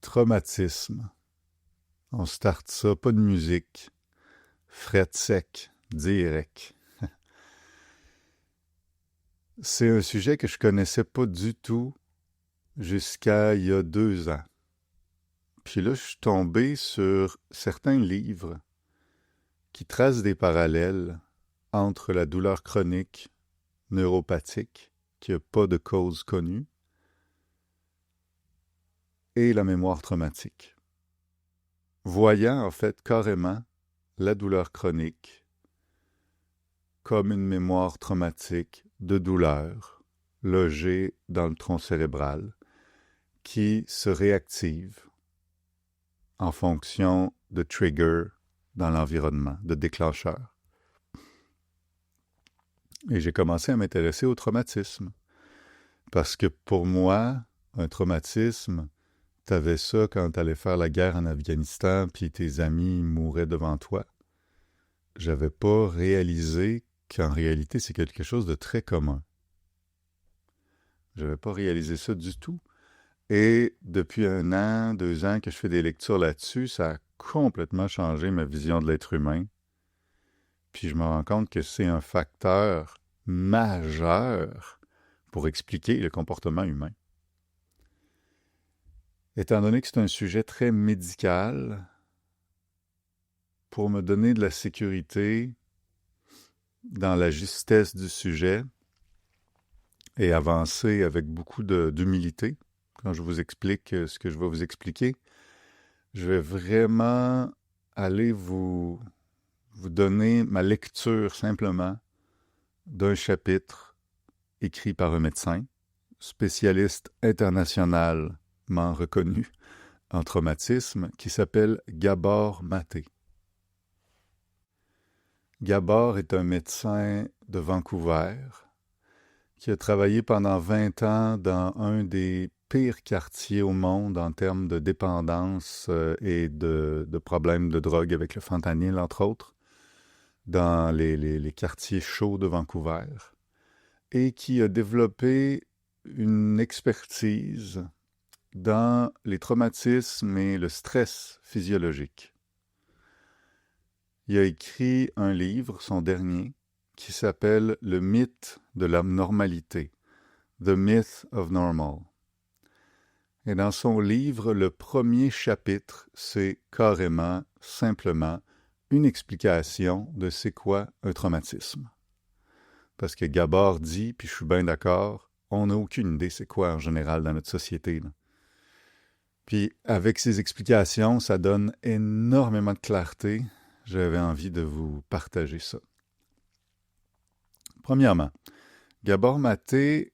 Traumatisme. On starte ça, pas de musique. Fret sec, direct. C'est un sujet que je connaissais pas du tout jusqu'à il y a 2 ans. Puis là, je suis tombé sur certains livres qui tracent des parallèles entre la douleur chronique neuropathique, qui n'a pas de cause connue, et la mémoire traumatique. Voyant en fait carrément la douleur chronique comme une mémoire traumatique de douleur logée dans le tronc cérébral qui se réactive en fonction de triggers dans l'environnement, de déclencheurs. Et j'ai commencé à m'intéresser au traumatisme. Parce que pour moi, un traumatisme, t'avais ça quand t'allais faire la guerre en Afghanistan puis tes amis mouraient devant toi. J'avais pas réalisé qu'en réalité, c'est quelque chose de très commun. J'avais pas réalisé ça du tout. Et depuis 1 an, 2 ans que je fais des lectures là-dessus, ça a complètement changé ma vision de l'être humain. Puis je me rends compte que c'est un facteur majeur pour expliquer le comportement humain. Étant donné que c'est un sujet très médical, pour me donner de la sécurité dans la justesse du sujet et avancer avec beaucoup d'humilité, quand je vous explique ce que je vais vous expliquer, je vais vraiment aller vous donner ma lecture simplement d'un chapitre écrit par un médecin, spécialiste internationalement reconnu en traumatisme, qui s'appelle Gabor Maté. Gabor est un médecin de Vancouver qui a travaillé pendant 20 ans dans un des pires quartiers au monde en termes de dépendance et de problèmes de drogue avec le fentanyl, entre autres, dans les quartiers chauds de Vancouver, et qui a développé une expertise dans les traumatismes et le stress physiologique. Il a écrit un livre, son dernier, qui s'appelle « Le mythe de la normalité », « The Myth of Normal ». Et dans son livre, le premier chapitre, c'est carrément, simplement, une explication de c'est quoi un traumatisme. Parce que Gabor dit, puis je suis bien d'accord, on n'a aucune idée c'est quoi en général dans notre société, là. Puis avec ces explications, ça donne énormément de clarté. J'avais envie de vous partager ça. Premièrement, Gabor Maté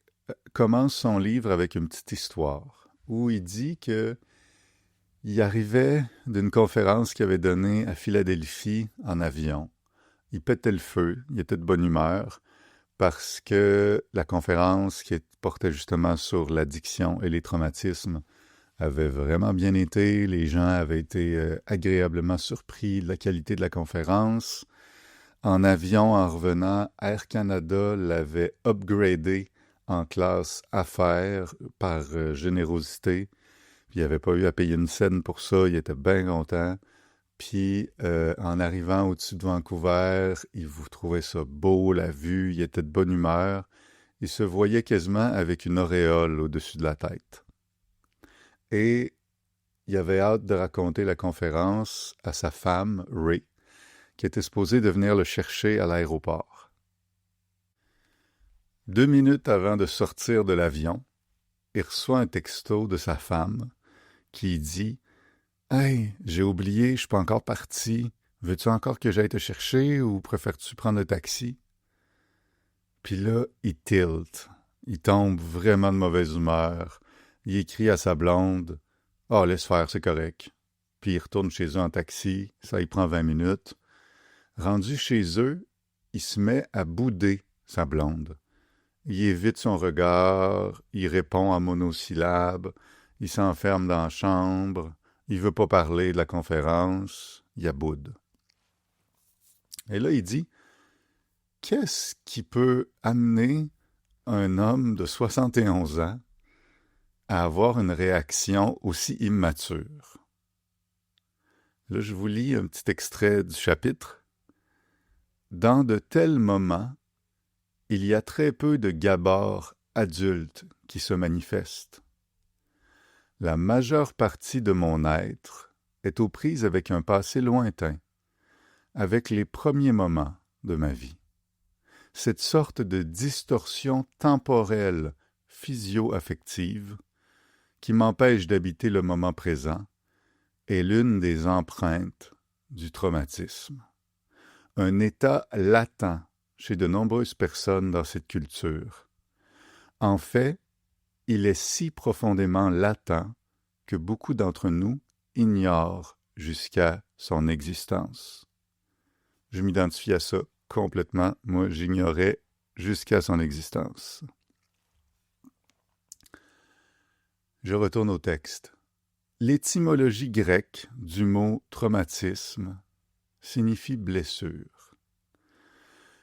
commence son livre avec une petite histoire où il dit que il arrivait d'une conférence qu'il avait donnée à Philadelphie en avion. Il pétait le feu, il était de bonne humeur parce que la conférence qui portait justement sur l'addiction et les traumatismes avait vraiment bien été. Les gens avaient été agréablement surpris de la qualité de la conférence. En avion, en revenant, Air Canada l'avait upgradé en classe affaires par générosité. Puis il n'avait pas eu à payer une scène pour ça. Il était bien content. Puis en arrivant au-dessus de Vancouver, il vous trouvait ça beau, la vue. Il était de bonne humeur. Il se voyait quasiment avec une auréole au-dessus de la tête. Et il avait hâte de raconter la conférence à sa femme, Ray, qui était supposée de venir le chercher à l'aéroport. 2 minutes avant de sortir de l'avion, il reçoit un texto de sa femme qui dit « Hey, j'ai oublié, je suis pas encore parti. Veux-tu encore que j'aille te chercher ou préfères-tu prendre un taxi? » Puis là, il tilt. Il tombe vraiment de mauvaise humeur. Il écrit à sa blonde « Ah, laisse faire, c'est correct. » Puis il retourne chez eux en taxi. Ça y prend 20 minutes. Rendu chez eux, il se met à bouder sa blonde. Il évite son regard, il répond en monosyllabes, il s'enferme dans la chambre, il veut pas parler de la conférence, il aboude. Et là, il dit, qu'est-ce qui peut amener un homme de 71 ans à avoir une réaction aussi immature. Là, je vous lis un petit extrait du chapitre. Dans de tels moments, il y a très peu de Gabor adultes qui se manifestent. La majeure partie de mon être est aux prises avec un passé lointain, avec les premiers moments de ma vie. Cette sorte de distorsion temporelle physio-affective qui m'empêche d'habiter le moment présent est l'une des empreintes du traumatisme. Un état latent chez de nombreuses personnes dans cette culture. En fait, il est si profondément latent que beaucoup d'entre nous ignorent jusqu'à son existence. Je m'identifie à ça complètement. Moi, j'ignorais jusqu'à son existence. Je retourne au texte. L'étymologie grecque du mot traumatisme signifie blessure.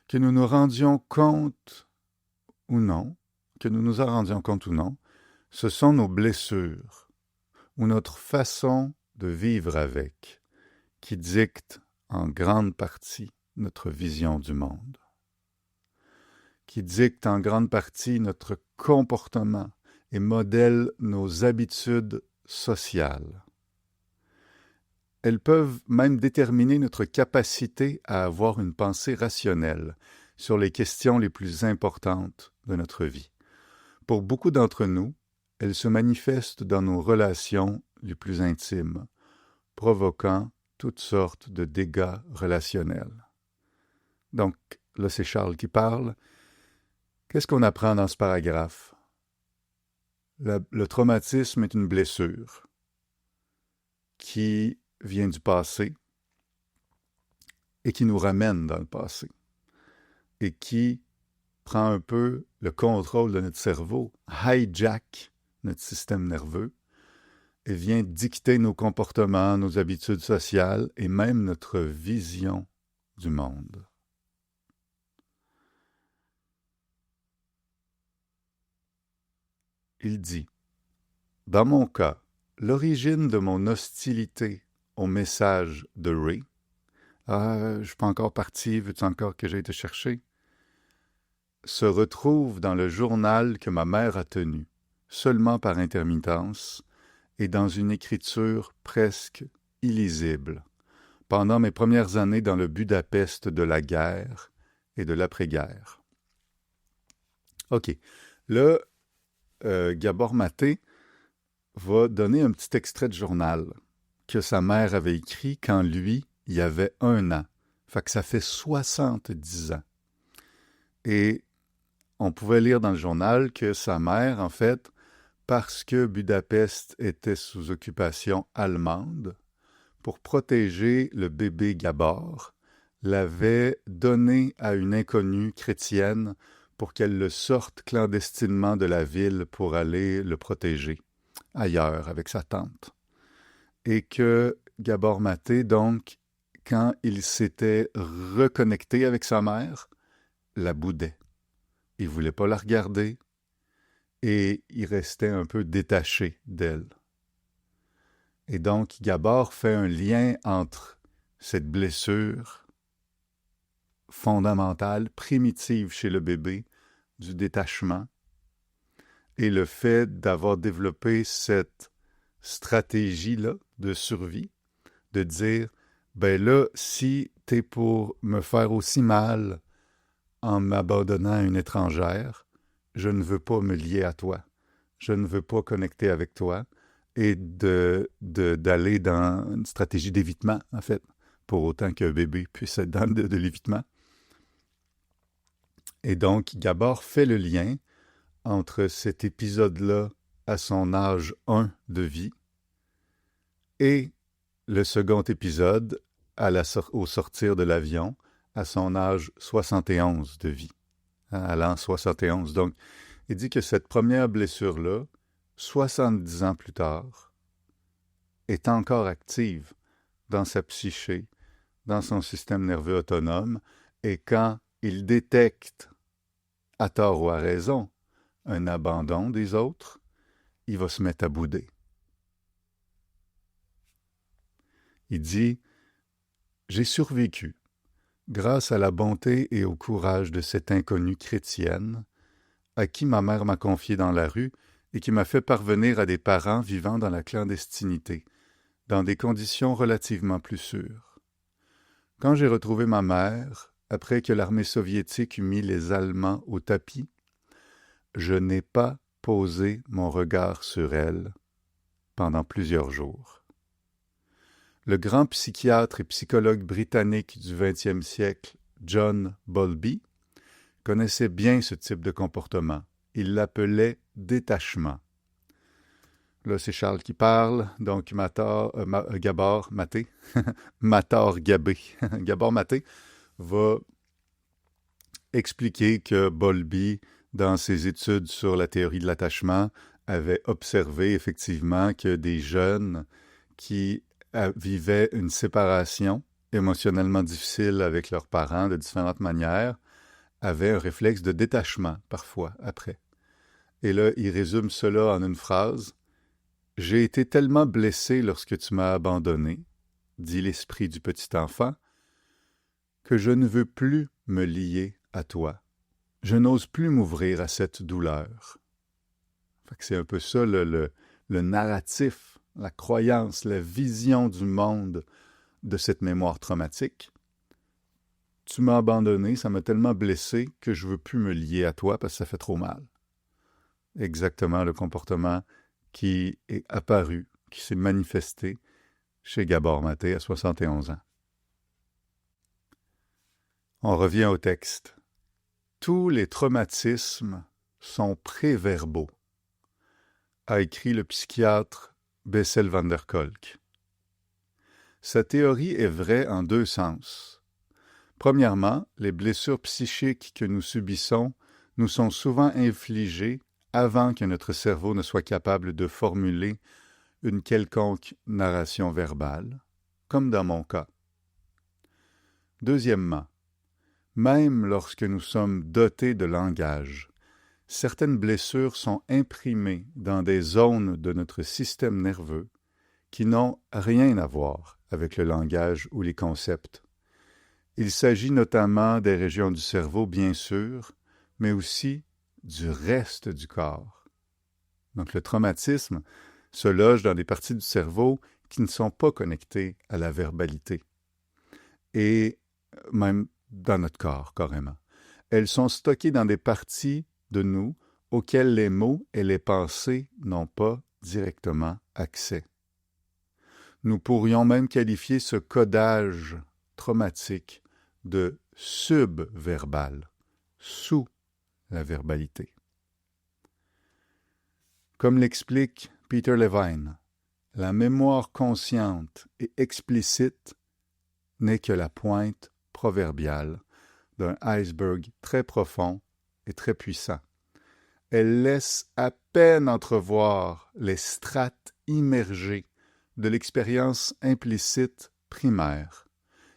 Que nous nous rendions compte ou non, que nous nous en rendions compte ou non, ce sont nos blessures ou notre façon de vivre avec qui dictent en grande partie notre vision du monde, qui dictent en grande partie notre comportement et modèlent nos habitudes sociales. Elles peuvent même déterminer notre capacité à avoir une pensée rationnelle sur les questions les plus importantes de notre vie. Pour beaucoup d'entre nous, elles se manifestent dans nos relations les plus intimes, provoquant toutes sortes de dégâts relationnels. Donc, là, c'est Charles qui parle. Qu'est-ce qu'on apprend dans ce paragraphe? Le traumatisme est une blessure qui vient du passé et qui nous ramène dans le passé et qui prend un peu le contrôle de notre cerveau, hijack notre système nerveux et vient dicter nos comportements, nos habitudes sociales et même notre vision du monde. Il dit, « Dans mon cas, l'origine de mon hostilité au message de Ray, « Ah, je suis pas encore parti, veux-tu encore que j'aille te chercher? » se retrouve dans le journal que ma mère a tenu, seulement par intermittence, et dans une écriture presque illisible, pendant mes premières années dans le Budapest de la guerre et de l'après-guerre. OK. Là, Gabor Maté va donner un petit extrait de journal que sa mère avait écrit quand lui, il avait 1 an. Fait que ça fait 70 ans. Et on pouvait lire dans le journal que sa mère, en fait, parce que Budapest était sous occupation allemande, pour protéger le bébé Gabor, l'avait donné à une inconnue chrétienne pour qu'elle le sorte clandestinement de la ville pour aller le protéger ailleurs avec sa tante. Et que Gabor Maté, donc, quand il s'était reconnecté avec sa mère, la boudait. Il ne voulait pas la regarder et il restait un peu détaché d'elle. Et donc, Gabor fait un lien entre cette blessure fondamentale, primitive chez le bébé, du détachement, et le fait d'avoir développé cette stratégie-là de survie, de dire, ben là, si t'es pour me faire aussi mal en m'abandonnant à une étrangère, je ne veux pas me lier à toi, je ne veux pas connecter avec toi, et d'aller dans une stratégie d'évitement, en fait, pour autant qu'un bébé puisse être dans de l'évitement. Et donc, Gabor fait le lien entre cet épisode-là à son âge 1 de vie et le second épisode au sortir de l'avion à son âge 71 de vie, à l'an 71. Donc, il dit que cette première blessure-là, 70 ans plus tard, est encore active dans sa psyché, dans son système nerveux autonome, et quand il détecte, à tort ou à raison, un abandon des autres, il va se mettre à bouder. Il dit « J'ai survécu grâce à la bonté et au courage de cette inconnue chrétienne à qui ma mère m'a confié dans la rue et qui m'a fait parvenir à des parents vivant dans la clandestinité, dans des conditions relativement plus sûres. Quand j'ai retrouvé ma mère, après que l'armée soviétique eut mis les Allemands au tapis, je n'ai pas posé mon regard sur elle pendant plusieurs jours. » Le grand psychiatre et psychologue britannique du XXe siècle, John Bowlby, connaissait bien ce type de comportement. Il l'appelait « détachement ». Là, c'est Charles qui parle, donc Gabor Maté, Matar Gabé, Gabor Maté va expliquer que Bowlby, dans ses études sur la théorie de l'attachement, avait observé effectivement que des jeunes qui vivaient une séparation émotionnellement difficile avec leurs parents de différentes manières avaient un réflexe de détachement parfois après. Et là, il résume cela en une phrase. « J'ai été tellement blessé lorsque tu m'as abandonné, dit l'esprit du petit enfant, que je ne veux plus me lier à toi. Je n'ose plus m'ouvrir à cette douleur. » Fait que c'est un peu ça le narratif, la croyance, la vision du monde de cette mémoire traumatique. Tu m'as abandonné, ça m'a tellement blessé que je ne veux plus me lier à toi parce que ça fait trop mal. Exactement le comportement qui est apparu, qui s'est manifesté chez Gabor Maté à 71 ans. On revient au texte. Tous les traumatismes sont préverbaux, a écrit le psychiatre Bessel van der Kolk. Sa théorie est vraie en deux sens. Premièrement, les blessures psychiques que nous subissons nous sont souvent infligées avant que notre cerveau ne soit capable de formuler une quelconque narration verbale, comme dans mon cas. Deuxièmement, même lorsque nous sommes dotés de langage, certaines blessures sont imprimées dans des zones de notre système nerveux qui n'ont rien à voir avec le langage ou les concepts. Il s'agit notamment des régions du cerveau, bien sûr, mais aussi du reste du corps. Donc le traumatisme se loge dans des parties du cerveau qui ne sont pas connectées à la verbalité, et même dans notre corps, carrément. Elles sont stockées dans des parties de nous auxquelles les mots et les pensées n'ont pas directement accès. Nous pourrions même qualifier ce codage traumatique de subverbal, sous la verbalité. Comme l'explique Peter Levine, la mémoire consciente et explicite n'est que la pointe proverbiale d'un iceberg très profond et très puissant. Elle laisse à peine entrevoir les strates immergées de l'expérience implicite primaire,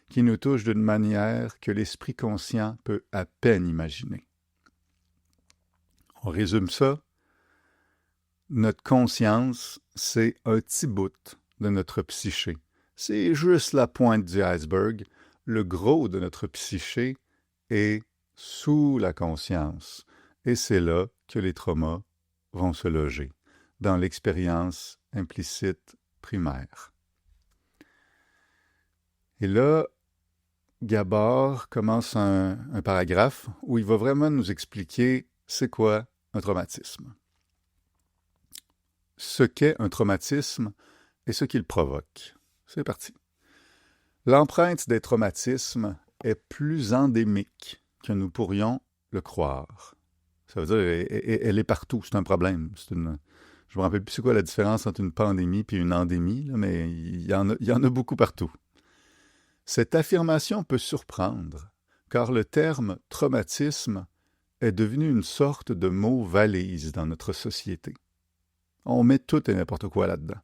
qui nous touche d'une manière que l'esprit conscient peut à peine imaginer. On résume ça. Notre conscience, c'est un petit bout de notre psyché. C'est juste la pointe du iceberg. Le gros de notre psyché est sous la conscience. Et c'est là que les traumas vont se loger, dans l'expérience implicite primaire. Et là, Gabor commence un paragraphe où il va vraiment nous expliquer c'est quoi un traumatisme. Ce qu'est un traumatisme et ce qu'il provoque. C'est parti. L'empreinte des traumatismes est plus endémique que nous pourrions le croire. Ça veut dire elle est partout, c'est un problème. Je ne me rappelle plus c'est quoi la différence entre une pandémie et une endémie, là, mais il y en a beaucoup partout. Cette affirmation peut surprendre, car le terme « traumatisme » est devenu une sorte de mot valise dans notre société. On met tout et n'importe quoi là-dedans.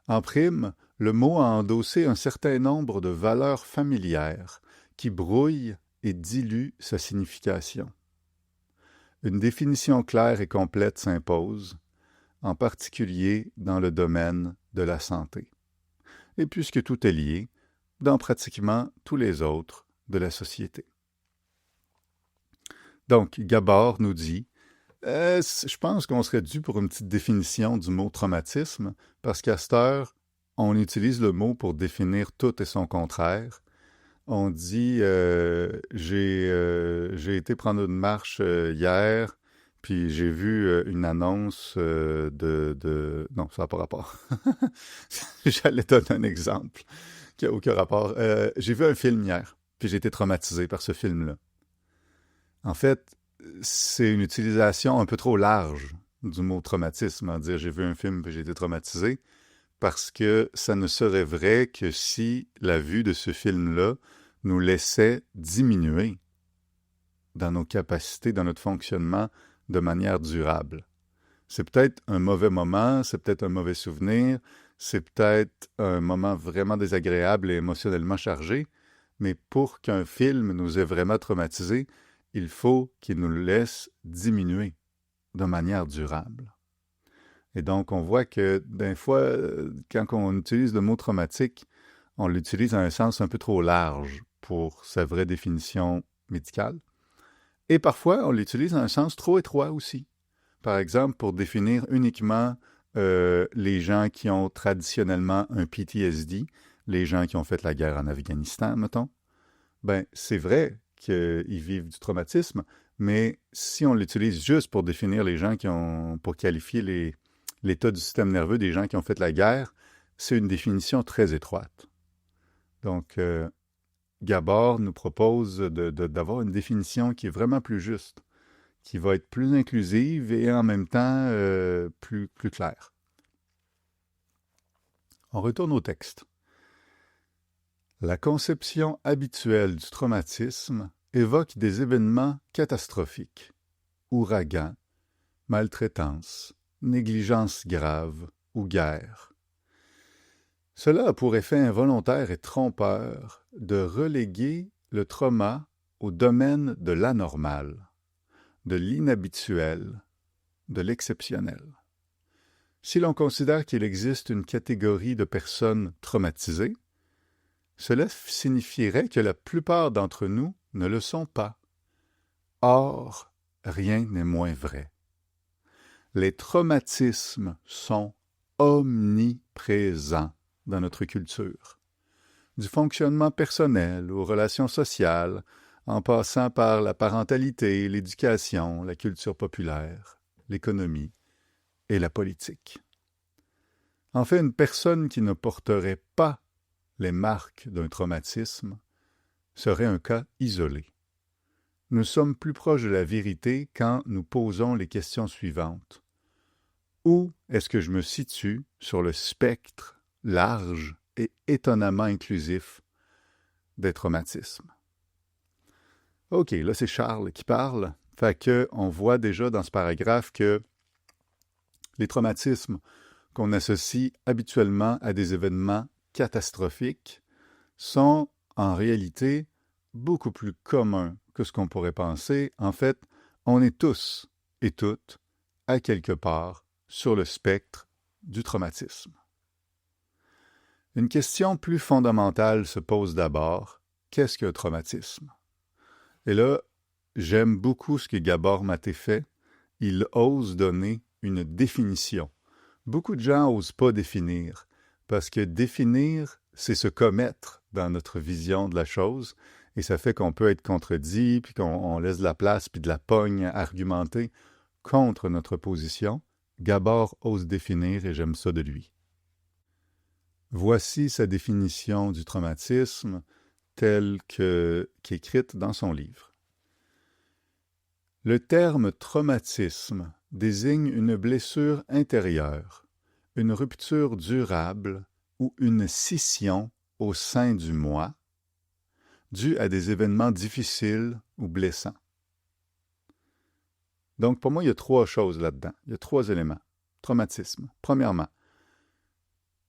En prime, le mot a endossé un certain nombre de valeurs familières qui brouillent et diluent sa signification. Une définition claire et complète s'impose. en particulier dans le domaine de la santé. Et puisque tout est lié, dans pratiquement tous les autres de la société. Donc, Gabor nous dit je pense qu'on serait dû pour une petite définition du mot traumatisme, parce qu'à cette heure, on utilise le mot pour définir tout et son contraire. On dit j'ai été prendre une marche hier, puis j'ai vu une annonce Non, ça n'a pas rapport. J'allais donner un exemple qui n'a aucun rapport. J'ai vu un film hier, puis j'ai été traumatisé par ce film-là. En fait, c'est une utilisation un peu trop large du mot traumatisme, en dire j'ai vu un film et j'ai été traumatisé, parce que ça ne serait vrai que si la vue de ce film-là nous laissait diminuer dans nos capacités, dans notre fonctionnement de manière durable. C'est peut-être un mauvais moment, c'est peut-être un mauvais souvenir, c'est peut-être un moment vraiment désagréable et émotionnellement chargé, mais pour qu'un film nous ait vraiment traumatisés, il faut qu'il nous le laisse diminuer de manière durable. Et donc, on voit que, des fois, quand on utilise le mot traumatique, on l'utilise dans un sens un peu trop large pour sa vraie définition médicale. Et parfois, on l'utilise dans un sens trop étroit aussi. Par exemple, pour définir uniquement les gens qui ont traditionnellement un PTSD, les gens qui ont fait la guerre en Afghanistan, mettons. Ben, c'est vrai qu'ils vivent du traumatisme, mais si on l'utilise juste pour définir les gens pour qualifier l'état du système nerveux des gens qui ont fait la guerre, c'est une définition très étroite. Donc, Gabor nous propose d'avoir une définition qui est vraiment plus juste, qui va être plus inclusive et en même temps plus claire. On retourne au texte. La conception habituelle du traumatisme évoque des événements catastrophiques, ouragans, maltraitance, négligence grave ou guerre. Cela a pour effet involontaire et trompeur de reléguer le trauma au domaine de l'anormal, de l'inhabituel, de l'exceptionnel. Si l'on considère qu'il existe une catégorie de personnes traumatisées, cela signifierait que la plupart d'entre nous ne le sont pas. Or, rien n'est moins vrai. Les traumatismes sont omniprésents dans notre culture. Du fonctionnement personnel aux relations sociales, en passant par la parentalité, l'éducation, la culture populaire, l'économie et la politique. En fait, une personne qui ne porterait pas les marques d'un traumatisme serait un cas isolé. Nous sommes plus proches de la vérité quand nous posons les questions suivantes. Où est-ce que je me situe sur le spectre large et étonnamment inclusif des traumatismes? OK, là c'est Charles qui parle. Fait que on voit déjà dans ce paragraphe que les traumatismes qu'on associe habituellement à des événements catastrophiques sont en réalité beaucoup plus communs que ce qu'on pourrait penser. En fait, on est tous et toutes, à quelque part, sur le spectre du traumatisme. Une question plus fondamentale se pose d'abord. Qu'est-ce qu'un traumatisme? Et là, j'aime beaucoup ce que Gabor Maté fait. Il ose donner une définition. Beaucoup de gens n'osent pas définir, parce que définir, c'est se commettre dans notre vision de la chose, et ça fait qu'on peut être contredit, puis qu'on laisse de la place, puis de la pogne à argumenter contre notre position. Gabor ose définir, et j'aime ça de lui. Voici sa définition du traumatisme, telle qu'écrite dans son livre. Le terme traumatisme désigne une blessure intérieure, une rupture durable ou une scission au sein du moi, due à des événements difficiles ou blessants. Donc, pour moi, il y a trois choses là-dedans. Il y a trois éléments. Traumatisme. Premièrement,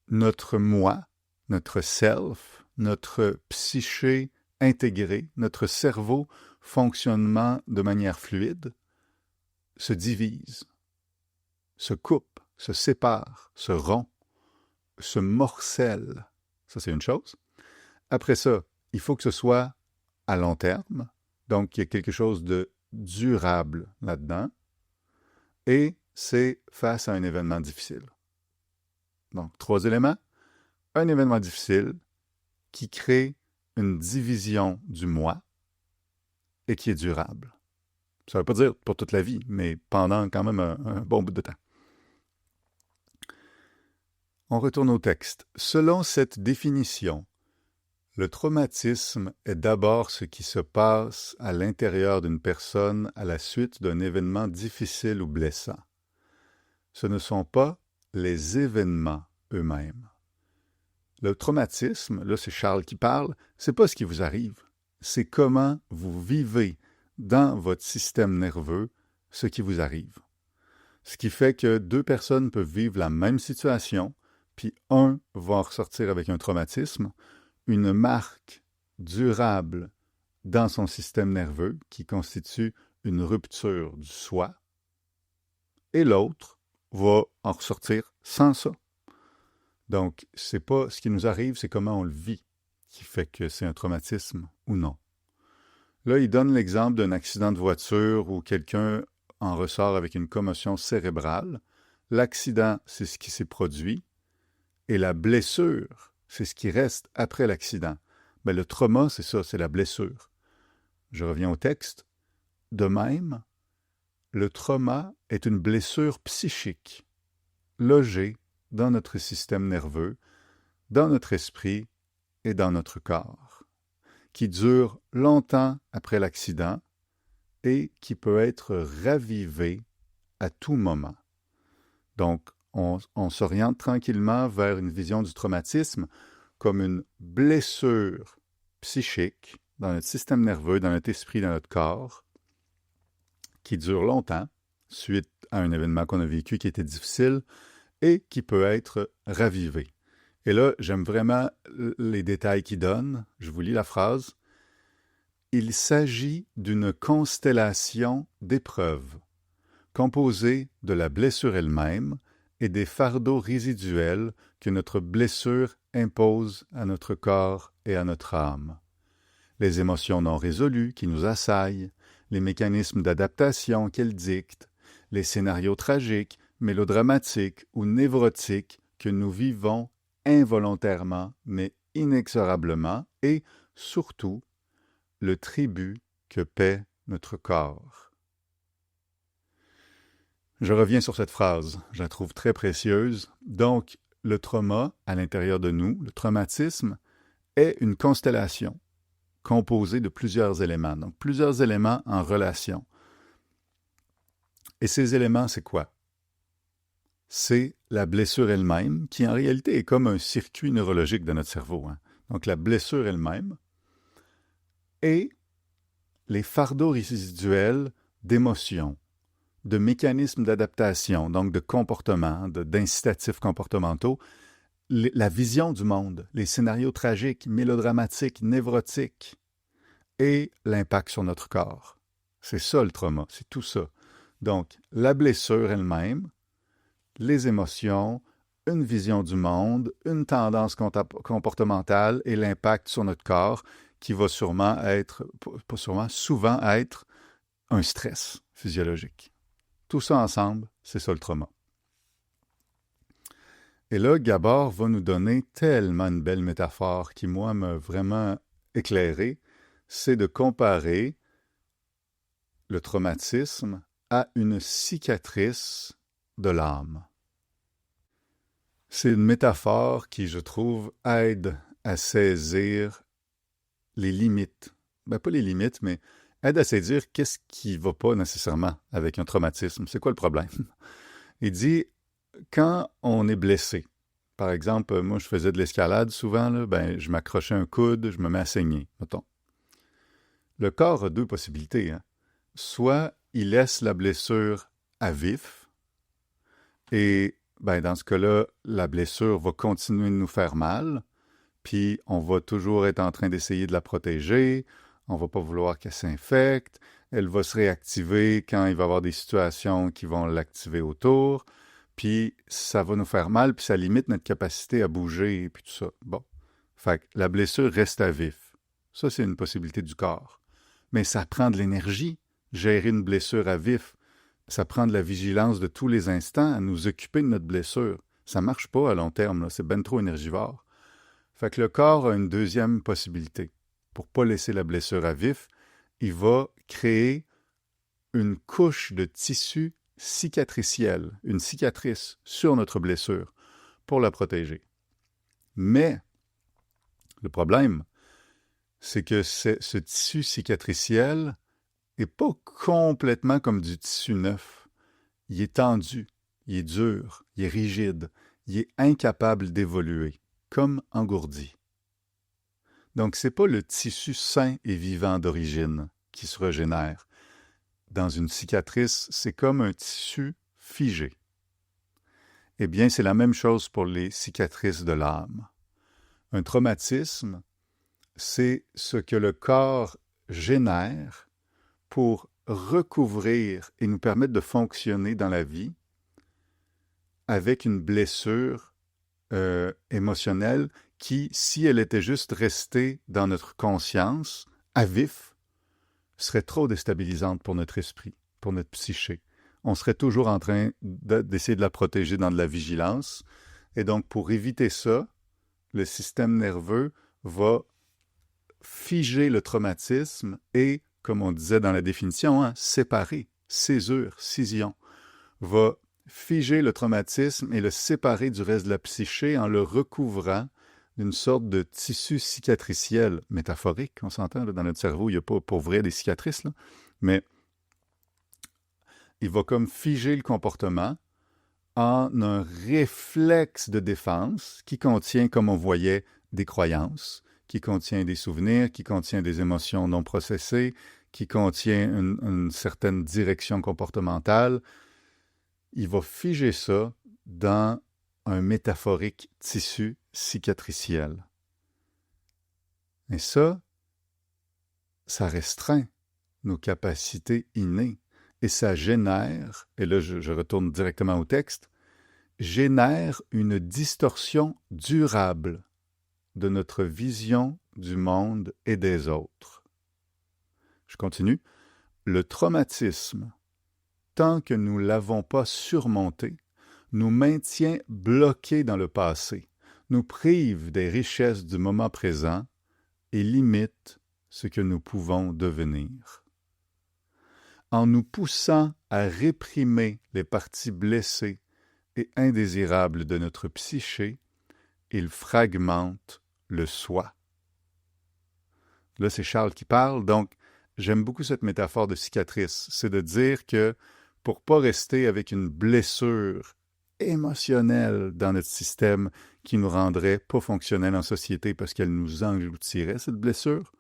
notre moi, notre self, notre psyché intégrée, notre cerveau fonctionnement de manière fluide, se divise, se coupe, se sépare, se rompt, se morcelle. Ça, c'est une chose. Après ça, il faut que ce soit à long terme, donc il y a quelque chose de durable là-dedans, et c'est face à un événement difficile. Donc, 3 éléments. Un événement difficile qui crée une division du moi et qui est durable. Ça ne veut pas dire pour toute la vie, mais pendant quand même un bon bout de temps. On retourne au texte. Selon cette définition, le traumatisme est d'abord ce qui se passe à l'intérieur d'une personne à la suite d'un événement difficile ou blessant. Ce ne sont pas les événements eux-mêmes. Le traumatisme, là c'est Charles qui parle, c'est pas ce qui vous arrive, c'est comment vous vivez dans votre système nerveux ce qui vous arrive. Ce qui fait que 2 personnes peuvent vivre la même situation, puis un va en ressortir avec un traumatisme, une marque durable dans son système nerveux qui constitue une rupture du soi, et l'autre va en ressortir sans ça. Donc, c'est pas ce qui nous arrive, c'est comment on le vit qui fait que c'est un traumatisme ou non. Là, il donne l'exemple d'un accident de voiture où quelqu'un en ressort avec une commotion cérébrale. L'accident, c'est ce qui s'est produit, et la blessure, c'est ce qui reste après l'accident. Mais le trauma, c'est ça, c'est la blessure. Je reviens au texte. De même, le trauma est une blessure psychique, logée dans notre système nerveux, dans notre esprit et dans notre corps, qui dure longtemps après l'accident et qui peut être ravivée à tout moment. Donc, on s'oriente tranquillement vers une vision du traumatisme comme une blessure psychique dans notre système nerveux, dans notre esprit, dans notre corps, qui dure longtemps, suite à un événement qu'on a vécu qui était difficile, et qui peut être ravivé. Et là, j'aime vraiment les détails qu'il donne. Je vous lis la phrase. « Il s'agit d'une constellation d'épreuves, composée de la blessure elle-même et des fardeaux résiduels que notre blessure impose à notre corps et à notre âme. Les émotions non résolues qui nous assaillent, les mécanismes d'adaptation qu'elles dictent, les scénarios tragiques, mélodramatiques ou névrotiques que nous vivons involontairement mais inexorablement et, surtout, le tribut que paie notre corps. » Je reviens sur cette phrase, je la trouve très précieuse. Donc, le trauma à l'intérieur de nous, le traumatisme, est une constellation composée de plusieurs éléments, donc plusieurs éléments en relation. Et ces éléments, c'est quoi? C'est la blessure elle-même, qui en réalité est comme un circuit neurologique de notre cerveau. Donc la blessure elle-même et les fardeaux résiduels d'émotions, de mécanismes d'adaptation, donc de comportements, d'incitatifs comportementaux, la vision du monde, les scénarios tragiques, mélodramatiques, névrotiques et l'impact sur notre corps. C'est ça le trauma, c'est tout ça. Donc la blessure elle-même, les émotions, une vision du monde, une tendance comportementale et l'impact sur notre corps qui va sûrement être, pas sûrement, souvent être un stress physiologique. Tout ça ensemble, c'est ça le trauma. Et là, Gabor va nous donner tellement une belle métaphore qui, moi, m'a vraiment éclairé, c'est de comparer le traumatisme à une cicatrice de l'âme. C'est une métaphore qui, je trouve, aide à saisir les limites. Ben, pas les limites, mais aide à saisir qu'est-ce qui ne va pas nécessairement avec un traumatisme. C'est quoi le problème? Il dit, quand on est blessé, par exemple, moi je faisais de l'escalade souvent, là, ben, je m'accrochais un coude, je me mets à saigner, mettons. Le corps a 2 possibilités. Soit il laisse la blessure à vif, et ben, dans ce cas-là, la blessure va continuer de nous faire mal, puis on va toujours être en train d'essayer de la protéger, on ne va pas vouloir qu'elle s'infecte, elle va se réactiver quand il va y avoir des situations qui vont l'activer autour, puis ça va nous faire mal, puis ça limite notre capacité à bouger, puis tout ça. Bon. Fait que la blessure reste à vif. Ça, c'est une possibilité du corps. Mais ça prend de l'énergie, gérer une blessure à vif. Ça prend de la vigilance de tous les instants à nous occuper de notre blessure. Ça marche pas à long terme, là. C'est ben trop énergivore. Fait que le corps a une deuxième possibilité. Pour pas laisser la blessure à vif, il va créer une couche de tissu cicatriciel, une cicatrice sur notre blessure pour la protéger. Mais le problème, c'est que ce tissu cicatriciel n'est pas complètement comme du tissu neuf. Il est tendu, il est dur, il est rigide, il est incapable d'évoluer, comme engourdi. Donc, ce n'est pas le tissu sain et vivant d'origine qui se régénère. Dans une cicatrice, c'est comme un tissu figé. Eh bien, c'est la même chose pour les cicatrices de l'âme. Un traumatisme, c'est ce que le corps génère pour recouvrir et nous permettre de fonctionner dans la vie avec une blessure émotionnelle qui, si elle était juste restée dans notre conscience, à vif, serait trop déstabilisante pour notre esprit, pour notre psyché. On serait toujours en train d'essayer de la protéger dans de la vigilance. Et donc, pour éviter ça, le système nerveux va figer le traumatisme et, comme on disait dans la définition, séparer, césure, scission, va figer le traumatisme et le séparer du reste de la psyché en le recouvrant d'une sorte de tissu cicatriciel métaphorique, on s'entend, là, dans notre cerveau, il n'y a pas pour vrai des cicatrices, là, mais il va comme figer le comportement en un réflexe de défense qui contient, comme on voyait, des croyances, qui contient des souvenirs, qui contient des émotions non processées, qui contient une certaine direction comportementale. Il va figer ça dans un métaphorique tissu cicatriciel. Et ça restreint nos capacités innées. Et ça génère, et là je retourne directement au texte, génère une distorsion durable de notre vision du monde et des autres. Je continue. Le traumatisme, tant que nous ne l'avons pas surmonté, nous maintient bloqués dans le passé, nous prive des richesses du moment présent et limite ce que nous pouvons devenir. En nous poussant à réprimer les parties blessées et indésirables de notre psyché, il fragmente le soi. Là, c'est Charles qui parle, donc j'aime beaucoup cette métaphore de cicatrice. C'est de dire que pour ne pas rester avec une blessure émotionnelle dans notre système qui nous rendrait pas fonctionnels en société parce qu'elle nous engloutirait, cette blessure,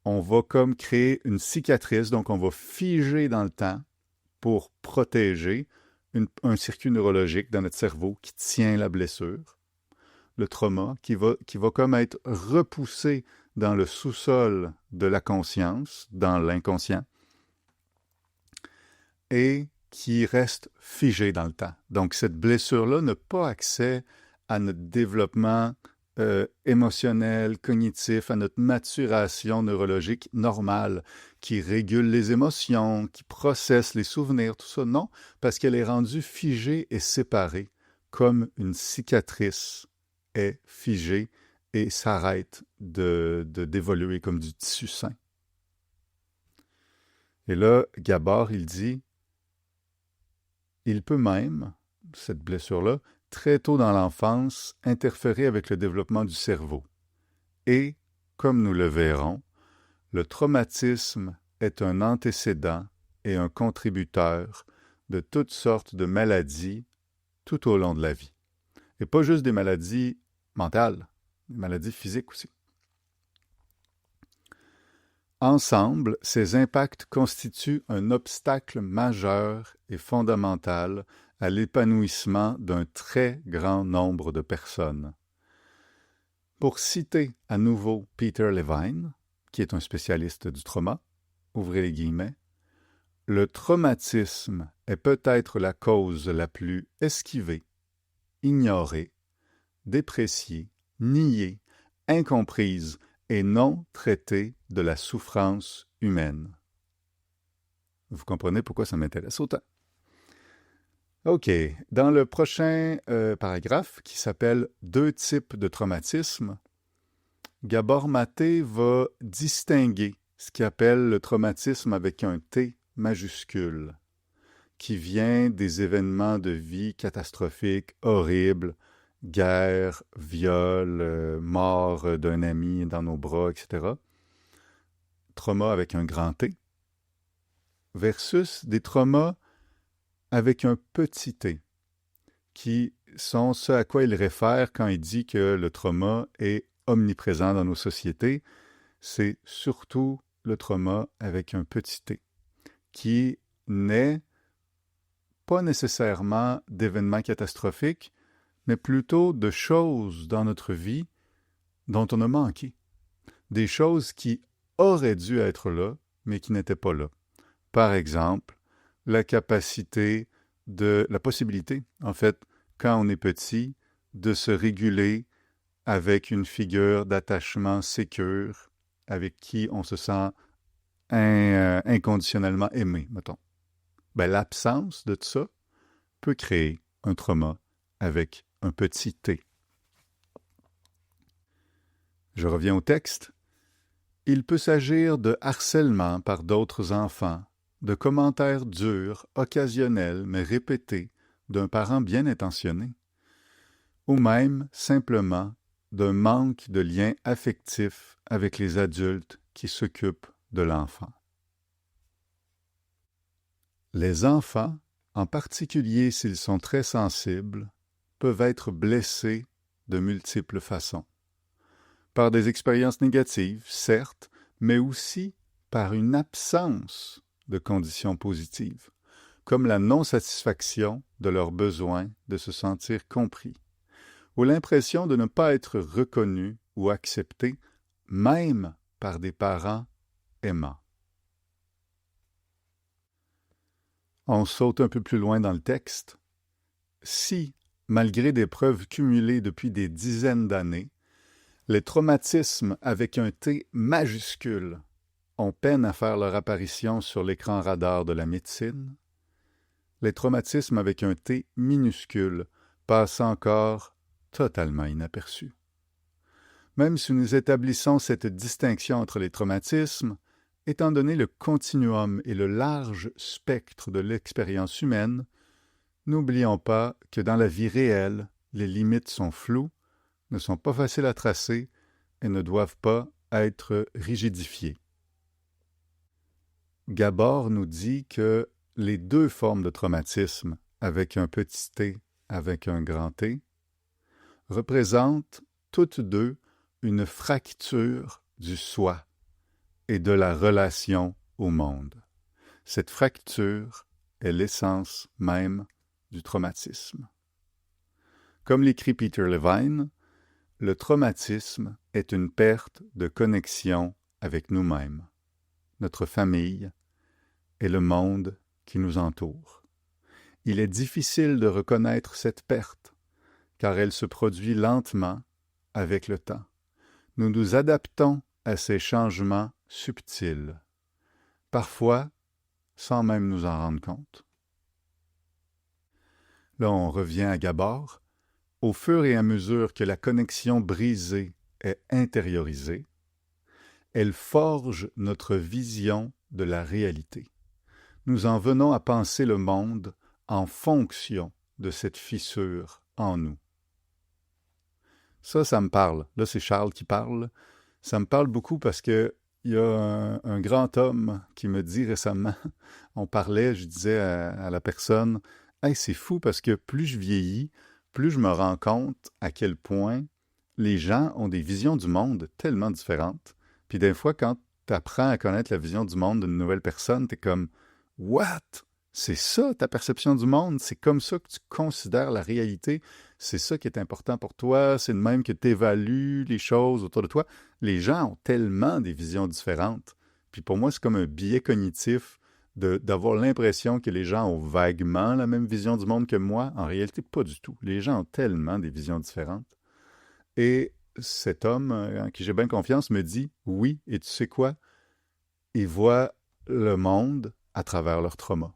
on va comme créer une cicatrice, donc on va figer dans le temps pour protéger un circuit neurologique dans notre cerveau qui tient la blessure, le trauma, qui va comme être repoussé dans le sous-sol de la conscience, dans l'inconscient, et qui reste figé dans le temps. Donc, cette blessure-là n'a pas accès à notre développement émotionnel, cognitif, à notre maturation neurologique normale, qui régule les émotions, qui processe les souvenirs, tout ça. Non, parce qu'elle est rendue figée et séparée, comme une cicatrice est figée et s'arrête d'évoluer comme du tissu sain. Et là, Gabor, il dit, il peut même, cette blessure-là, très tôt dans l'enfance, interférer avec le développement du cerveau. Et, comme nous le verrons, le traumatisme est un antécédent et un contributeur de toutes sortes de maladies tout au long de la vie. Et pas juste des maladies mentales, des maladies physiques aussi. Ensemble, ces impacts constituent un obstacle majeur et fondamental à l'épanouissement d'un très grand nombre de personnes. Pour citer à nouveau Peter Levine, qui est un spécialiste du trauma, ouvrez les guillemets, Le traumatisme est peut-être la cause la plus esquivée, ignorée, dépréciée, niée, incomprise et non traitée de la souffrance humaine. Vous comprenez pourquoi ça m'intéresse autant. OK. Dans le prochain paragraphe, qui s'appelle « Deux types de traumatisme », Gabor Maté va distinguer ce qu'il appelle le traumatisme avec un T majuscule, qui vient des événements de vie catastrophiques, horribles, guerre, viol, mort d'un ami dans nos bras, etc. Trauma avec un grand T, versus des traumas avec un petit t, qui sont ce à quoi il réfère quand il dit que le trauma est omniprésent dans nos sociétés. C'est surtout le trauma avec un petit t, qui n'est pas nécessairement d'événements catastrophiques, mais plutôt de choses dans notre vie dont on a manqué. Des choses qui auraient dû être là, mais qui n'étaient pas là. Par exemple, la possibilité, en fait, quand on est petit, de se réguler avec une figure d'attachement sécure, avec qui on se sent inconditionnellement aimé, mettons. Ben, l'absence de ça peut créer un trauma avec un petit t. Je reviens au texte. Il peut s'agir de harcèlement par d'autres enfants, de commentaires durs, occasionnels mais répétés d'un parent bien intentionné, ou même simplement d'un manque de lien affectif avec les adultes qui s'occupent de l'enfant. Les enfants, en particulier s'ils sont très sensibles, peuvent être blessés de multiples façons. Par des expériences négatives, certes, mais aussi par une absence de conditions positives, comme la non-satisfaction de leur besoin de se sentir compris, ou l'impression de ne pas être reconnu ou accepté, même par des parents aimants. On saute un peu plus loin dans le texte. Si, malgré des preuves cumulées depuis des dizaines d'années, les traumatismes avec un T majuscule ont peine à faire leur apparition sur l'écran radar de la médecine, les traumatismes avec un T minuscule passent encore totalement inaperçus. Même si nous établissons cette distinction entre les traumatismes, étant donné le continuum et le large spectre de l'expérience humaine, n'oublions pas que dans la vie réelle, les limites sont floues, ne sont pas faciles à tracer et ne doivent pas être rigidifiées. Gabor nous dit que les deux formes de traumatisme, avec un petit t, avec un grand T, représentent toutes deux une fracture du soi et de la relation au monde. Cette fracture est l'essence même du traumatisme. Comme l'écrit Peter Levine, le traumatisme est une perte de connexion avec nous-mêmes, notre famille et le monde qui nous entoure. Il est difficile de reconnaître cette perte, car elle se produit lentement avec le temps. Nous nous adaptons à ces changements subtils, parfois sans même nous en rendre compte. Là, on revient à Gabor. Au fur et à mesure que la connexion brisée est intériorisée, elle forge notre vision de la réalité. Nous en venons à penser le monde en fonction de cette fissure en nous. Ça me parle. Là, c'est Charles qui parle. Ça me parle beaucoup parce que il y a un grand homme qui me dit récemment, on parlait, je disais à la personne, « Hey, c'est fou parce que plus je vieillis, plus je me rends compte à quel point les gens ont des visions du monde tellement différentes. Puis des fois, quand tu apprends à connaître la vision du monde d'une nouvelle personne, tu es comme « What? C'est ça ta perception du monde? C'est comme ça que tu considères la réalité? C'est ça qui est important pour toi? C'est de même que tu évalues les choses autour de toi? » Les gens ont tellement des visions différentes. Puis pour moi, c'est comme un biais cognitif d'avoir l'impression que les gens ont vaguement la même vision du monde que moi. En réalité, pas du tout. Les gens ont tellement des visions différentes. Et cet homme, en qui j'ai bien confiance, me dit, oui, et tu sais quoi? Ils voient le monde à travers leur trauma.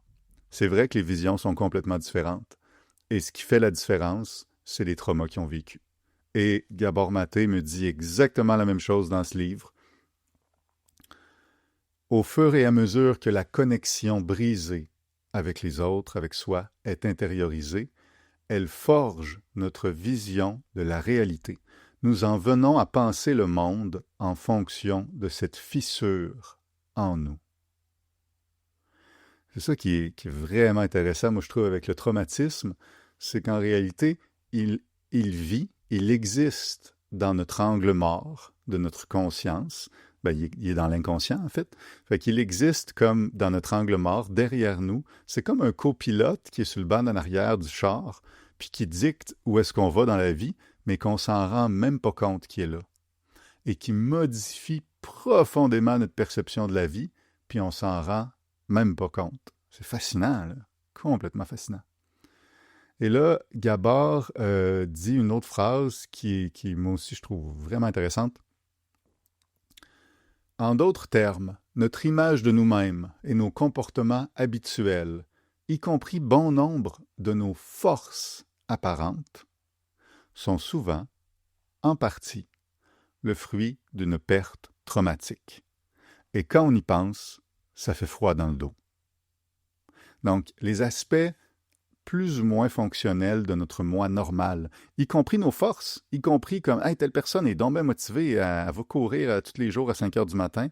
C'est vrai que les visions sont complètement différentes. Et ce qui fait la différence, c'est les traumas qu'ils ont vécus. Et Gabor Maté me dit exactement la même chose dans ce livre. Au fur et à mesure que la connexion brisée avec les autres, avec soi, est intériorisée, elle forge notre vision de la réalité. Nous en venons à penser le monde en fonction de cette fissure en nous. C'est ça qui est vraiment intéressant, moi je trouve, avec le traumatisme, c'est qu'en réalité, il existe dans notre angle mort de notre conscience. Ben, il est dans l'inconscient, en fait. Fait qu'il existe comme dans notre angle mort, derrière nous. C'est comme un copilote qui est sur le banc en arrière du char, puis qui dicte où est-ce qu'on va dans la vie, mais qu'on s'en rend même pas compte qu'il est là. Et qui modifie profondément notre perception de la vie, puis on s'en rend même pas compte. C'est fascinant, là. Complètement fascinant. Et là, Gabor dit une autre phrase qui, moi aussi, je trouve vraiment intéressante. En d'autres termes, notre image de nous-mêmes et nos comportements habituels, y compris bon nombre de nos forces apparentes, sont souvent, en partie, le fruit d'une perte traumatique. Et quand on y pense, ça fait froid dans le dos. Donc, les aspects plus ou moins fonctionnels de notre moi normal, y compris nos forces, y compris comme « Hey, telle personne est donc bien motivée, elle va courir tous les jours à 5 heures du matin ».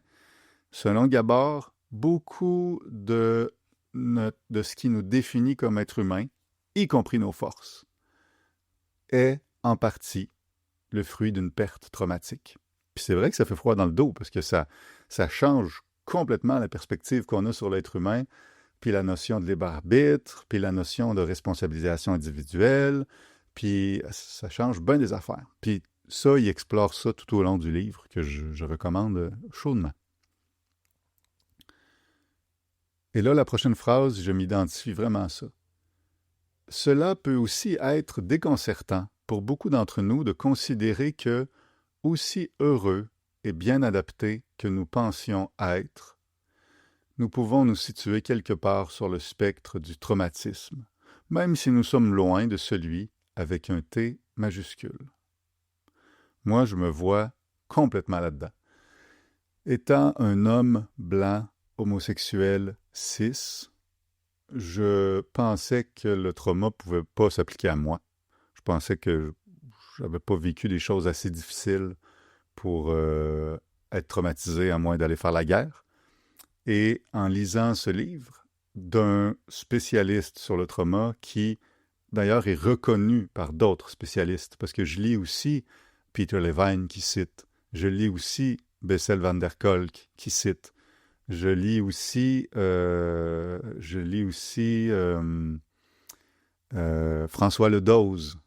Selon Gabor, beaucoup de ce qui nous définit comme être humain, y compris nos forces, est en partie le fruit d'une perte traumatique. Puis c'est vrai que ça fait froid dans le dos, parce que ça change complètement la perspective qu'on a sur l'être humain, puis la notion de libre arbitre, puis la notion de responsabilisation individuelle, puis ça change bien des affaires. Puis ça, il explore ça tout au long du livre, que je recommande chaudement. Et là, la prochaine phrase, je m'identifie vraiment à ça. Cela peut aussi être déconcertant pour beaucoup d'entre nous de considérer que, aussi heureux et bien adaptés que nous pensions être, nous pouvons nous situer quelque part sur le spectre du traumatisme, même si nous sommes loin de celui avec un T majuscule. Moi, je me vois complètement là-dedans. Étant un homme blanc, homosexuel, cis, je pensais que le trauma ne pouvait pas s'appliquer à moi. Je pensais que je n'avais pas vécu des choses assez difficiles pour être traumatisé à moins d'aller faire la guerre. Et en lisant ce livre d'un spécialiste sur le trauma qui, d'ailleurs, est reconnu par d'autres spécialistes, parce que je lis aussi Peter Levine qui cite, je lis aussi Bessel van der Kolk qui cite, je lis aussi François Ledoz,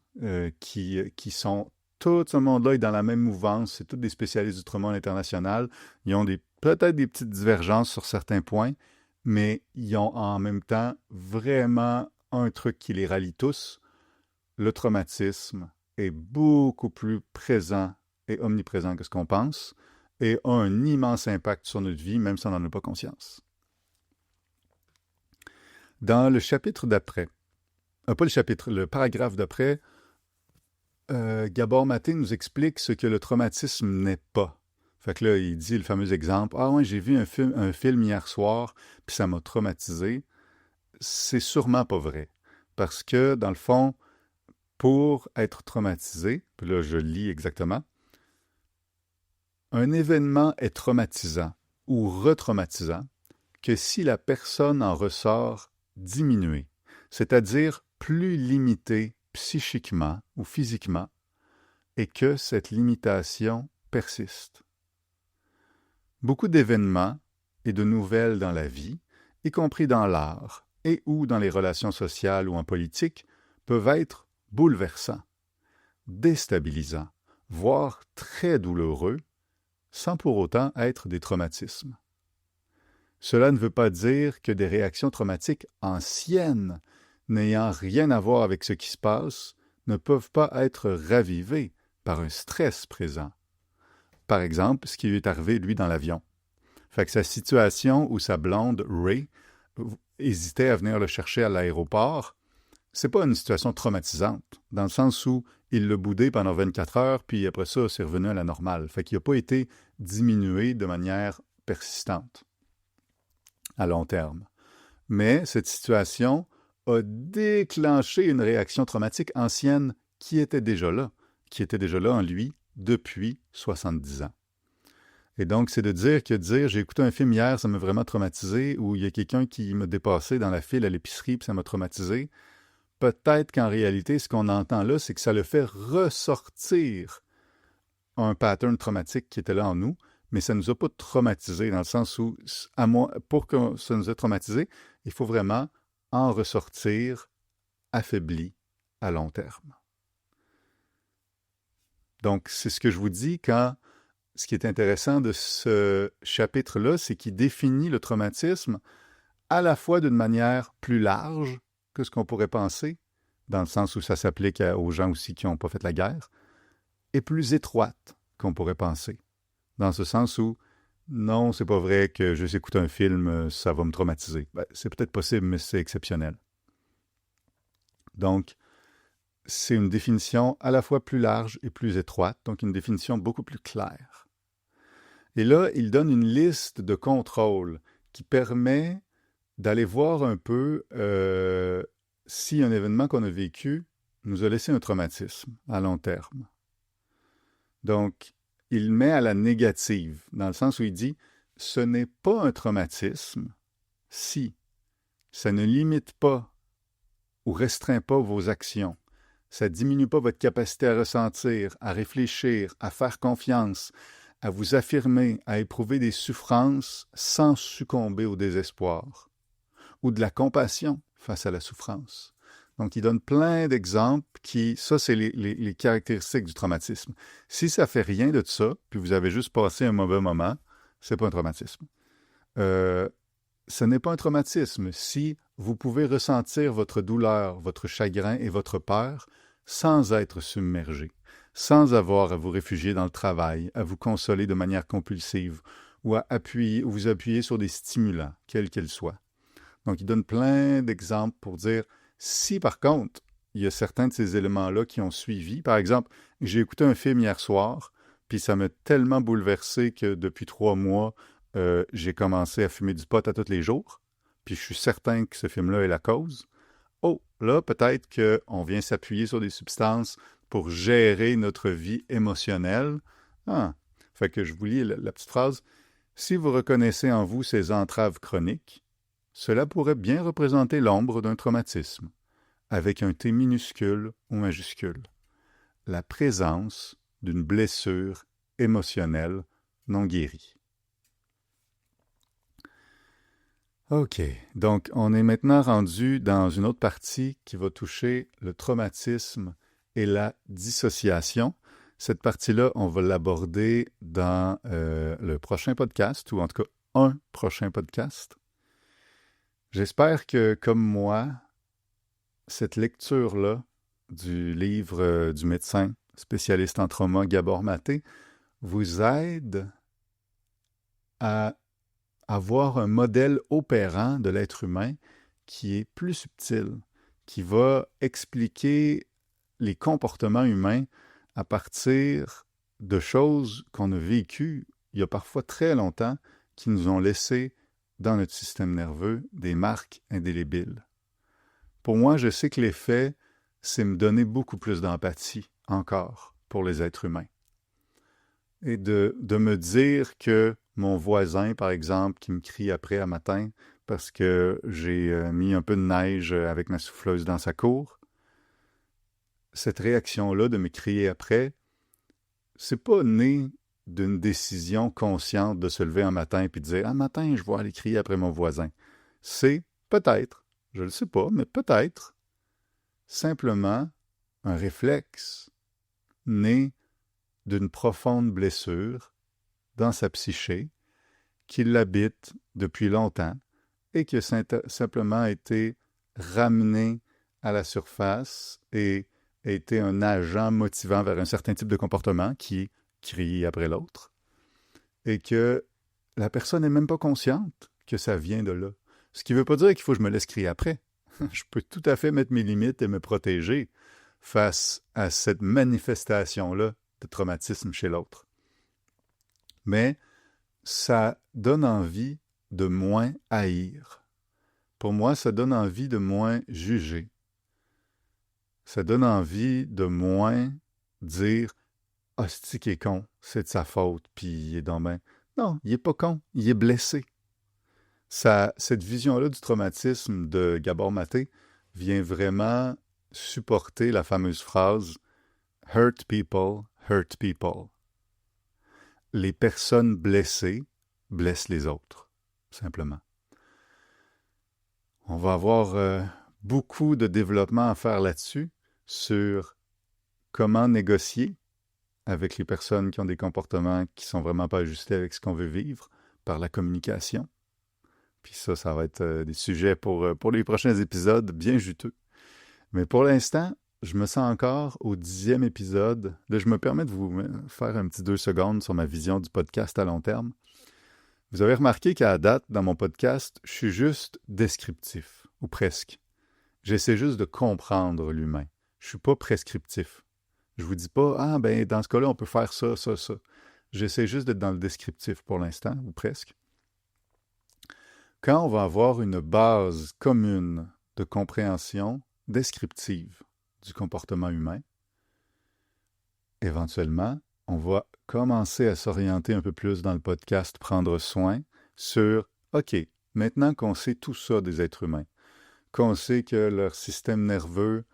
qui sont, tout ce monde-là est dans la même mouvance, c'est tous des spécialistes du trauma international, ils ont peut-être des petites divergences sur certains points, mais ils ont en même temps vraiment un truc qui les rallie tous, le traumatisme est beaucoup plus présent et omniprésent que ce qu'on pense, et a un immense impact sur notre vie, même si on n'en a pas conscience. Dans le chapitre d'après, pas le chapitre, le paragraphe d'après, Gabor Maté nous explique ce que le traumatisme n'est pas. Fait que là, il dit le fameux exemple, « Ah ouais, j'ai vu un film hier soir, puis ça m'a traumatisé. » C'est sûrement pas vrai. Parce que, dans le fond, pour être traumatisé, puis là, je lis exactement, un événement est traumatisant ou retraumatisant que si la personne en ressort diminuée, c'est-à-dire plus limitée psychiquement ou physiquement, et que cette limitation persiste. Beaucoup d'événements et de nouvelles dans la vie, y compris dans l'art et ou dans les relations sociales ou en politique, peuvent être bouleversants, déstabilisants, voire très douloureux, sans pour autant être des traumatismes. Cela ne veut pas dire que des réactions traumatiques anciennes, n'ayant rien à voir avec ce qui se passe, ne peuvent pas être ravivées par un stress présent. Par exemple, ce qui lui est arrivé, lui, dans l'avion. Fait que sa situation où sa blonde, Ray, hésitait à venir le chercher à l'aéroport, c'est pas une situation traumatisante, dans le sens où il l'a boudé pendant 24 heures, puis après ça, c'est revenu à la normale. Fait qu'il n'a pas été diminué de manière persistante à long terme. Mais cette situation a déclenché une réaction traumatique ancienne qui était déjà là en lui depuis 70 ans. Et donc, c'est de dire j'ai écouté un film hier, ça m'a vraiment traumatisé, ou il y a quelqu'un qui m'a dépassé dans la file à l'épicerie, puis ça m'a traumatisé. Peut-être qu'en réalité, ce qu'on entend là, c'est que ça le fait ressortir un pattern traumatique qui était là en nous, mais ça ne nous a pas traumatisé, dans le sens où, pour que ça nous ait traumatisé, il faut vraiment en ressortir affaibli à long terme. Donc, c'est ce que je vous dis quand ce qui est intéressant de ce chapitre-là, c'est qu'il définit le traumatisme à la fois d'une manière plus large que ce qu'on pourrait penser, dans le sens où ça s'applique aux gens aussi qui n'ont pas fait la guerre, et plus étroite qu'on pourrait penser, dans ce sens où non, c'est pas vrai que juste écouter un film, ça va me traumatiser. Ben, c'est peut-être possible, mais c'est exceptionnel. Donc, c'est une définition à la fois plus large et plus étroite, donc une définition beaucoup plus claire. Et là, il donne une liste de contrôles qui permet d'aller voir un peu si un événement qu'on a vécu nous a laissé un traumatisme à long terme. Donc, il met à la négative, dans le sens où il dit « ce n'est pas un traumatisme si ça ne limite pas ou restreint pas vos actions, ça ne diminue pas votre capacité à ressentir, à réfléchir, à faire confiance, à vous affirmer, à éprouver des souffrances sans succomber au désespoir, ou de la compassion face à la souffrance. » Donc, il donne plein d'exemples ça, c'est les caractéristiques du traumatisme. Si ça ne fait rien de ça, puis vous avez juste passé un mauvais moment, ce n'est pas un traumatisme. Ce n'est pas un traumatisme si vous pouvez ressentir votre douleur, votre chagrin et votre peur sans être submergé, sans avoir à vous réfugier dans le travail, à vous consoler de manière compulsive ou à vous appuyer sur des stimulants, quels qu'ils soient. Donc, il donne plein d'exemples pour dire, si par contre, il y a certains de ces éléments-là qui ont suivi, par exemple, j'ai écouté un film hier soir, puis ça m'a tellement bouleversé que depuis 3 mois, j'ai commencé à fumer du pot à tous les jours, puis je suis certain que ce film-là est la cause. Oh, là, peut-être qu'on vient s'appuyer sur des substances pour gérer notre vie émotionnelle. Ah, fait que je vous lis la petite phrase. Si vous reconnaissez en vous ces entraves chroniques, cela pourrait bien représenter l'ombre d'un traumatisme, avec un T minuscule ou majuscule. La présence d'une blessure émotionnelle non guérie. OK, donc on est maintenant rendu dans une autre partie qui va toucher le traumatisme et la dissociation. Cette partie-là, on va l'aborder dans le prochain podcast, ou en tout cas un prochain podcast. J'espère que, comme moi, cette lecture-là du livre du médecin spécialiste en trauma Gabor Maté vous aide à avoir un modèle opérant de l'être humain qui est plus subtil, qui va expliquer les comportements humains à partir de choses qu'on a vécues il y a parfois très longtemps, qui nous ont laissé dans notre système nerveux des marques indélébiles. Pour moi, je sais que l'effet, c'est me donner beaucoup plus d'empathie encore pour les êtres humains. Et de me dire que mon voisin, par exemple, qui me crie après à matin parce que j'ai mis un peu de neige avec ma souffleuse dans sa cour, cette réaction-là de me crier après, c'est pas né d'une décision consciente de se lever un matin et de dire « Ah, matin, je vais aller crier après mon voisin ». C'est peut-être, je ne le sais pas, mais peut-être simplement un réflexe né d'une profonde blessure dans sa psyché qui l'habite depuis longtemps et qui a simplement été ramené à la surface et a été un agent motivant vers un certain type de comportement qui est crier après l'autre et que la personne n'est même pas consciente que ça vient de là. Ce qui ne veut pas dire qu'il faut que je me laisse crier après. Je peux tout à fait mettre mes limites et me protéger face à cette manifestation-là de traumatisme chez l'autre. Mais ça donne envie de moins haïr. Pour moi, ça donne envie de moins juger. Ça donne envie de moins dire « Ah, c'est qui est con, c'est de sa faute, puis il est dans main. » Non, il n'est pas con, il est blessé. Cette vision-là du traumatisme de Gabor Maté vient vraiment supporter la fameuse phrase « Hurt people, hurt people ». Les personnes blessées blessent les autres, simplement. On va avoir beaucoup de développement à faire là-dessus, sur comment négocier avec les personnes qui ont des comportements qui ne sont vraiment pas ajustés avec ce qu'on veut vivre par la communication. Puis ça va être des sujets pour les prochains épisodes bien juteux. Mais pour l'instant, je me sens encore au 10e épisode. Là, je me permets de vous faire un petit 2 secondes sur ma vision du podcast à long terme. Vous avez remarqué qu'à la date, dans mon podcast, je suis juste descriptif, ou presque. J'essaie juste de comprendre l'humain. Je ne suis pas prescriptif. Je ne vous dis pas « Ah, ben dans ce cas-là, on peut faire ça, ça, ça ». J'essaie juste d'être dans le descriptif pour l'instant, ou presque. Quand on va avoir une base commune de compréhension descriptive du comportement humain, éventuellement, on va commencer à s'orienter un peu plus dans le podcast, prendre soin sur « OK, maintenant qu'on sait tout ça des êtres humains, qu'on sait que leur système nerveux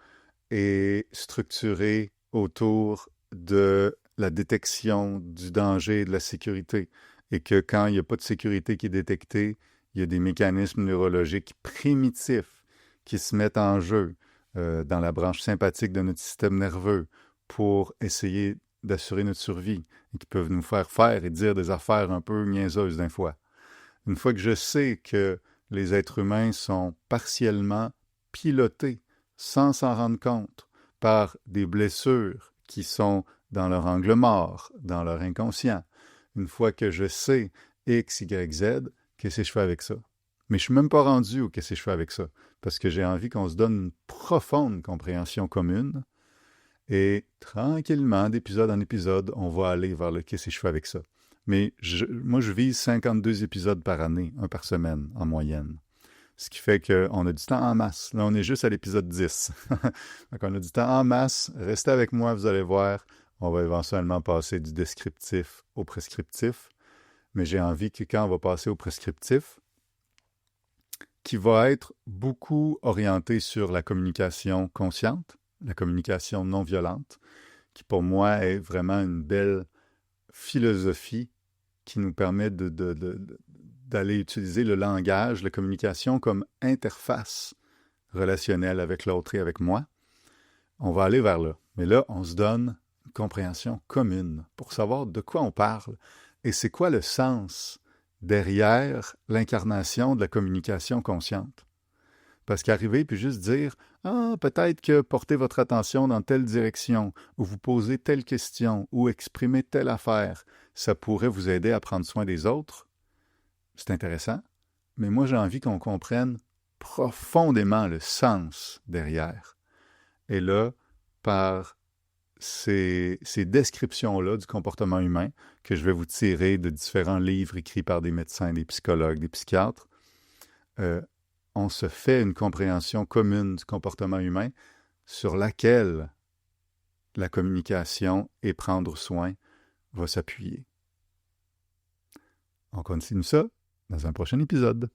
est structuré autour de la détection du danger et de la sécurité, et que quand il n'y a pas de sécurité qui est détectée, il y a des mécanismes neurologiques primitifs qui se mettent en jeu dans la branche sympathique de notre système nerveux pour essayer d'assurer notre survie et qui peuvent nous faire et dire des affaires un peu niaiseuses d'un fois. Une fois que je sais que les êtres humains sont partiellement pilotés sans s'en rendre compte par des blessures qui sont dans leur angle mort, dans leur inconscient, une fois que je sais X, Y, Z, qu'est-ce que je fais avec ça? Mais je ne suis même pas rendu au qu'est-ce que je fais avec ça, parce que j'ai envie qu'on se donne une profonde compréhension commune, et tranquillement, d'épisode en épisode, on va aller vers le qu'est-ce que je fais avec ça. Mais moi, je vise 52 épisodes par année, un par semaine, en moyenne. Ce qui fait qu'on a du temps en masse. Là, on est juste à l'épisode 10. Donc, on a du temps en masse. Restez avec moi, vous allez voir. On va éventuellement passer du descriptif au prescriptif. Mais j'ai envie que quand on va passer au prescriptif, qui va être beaucoup orienté sur la communication consciente, la communication non violente, qui pour moi est vraiment une belle philosophie qui nous permet d'aller utiliser le langage, la communication comme interface relationnelle avec l'autre et avec moi. On va aller vers là. Mais là, on se donne une compréhension commune pour savoir de quoi on parle et c'est quoi le sens derrière l'incarnation de la communication consciente. Parce qu'arriver puis juste dire « Ah, peut-être que porter votre attention dans telle direction, ou vous poser telle question, ou exprimer telle affaire, ça pourrait vous aider à prendre soin des autres. » C'est intéressant, mais moi j'ai envie qu'on comprenne profondément le sens derrière. Et là, par ces descriptions-là du comportement humain que je vais vous tirer de différents livres écrits par des médecins, des psychologues, des psychiatres, on se fait une compréhension commune du comportement humain sur laquelle la communication et prendre soin va s'appuyer. On continue ça dans un prochain épisode.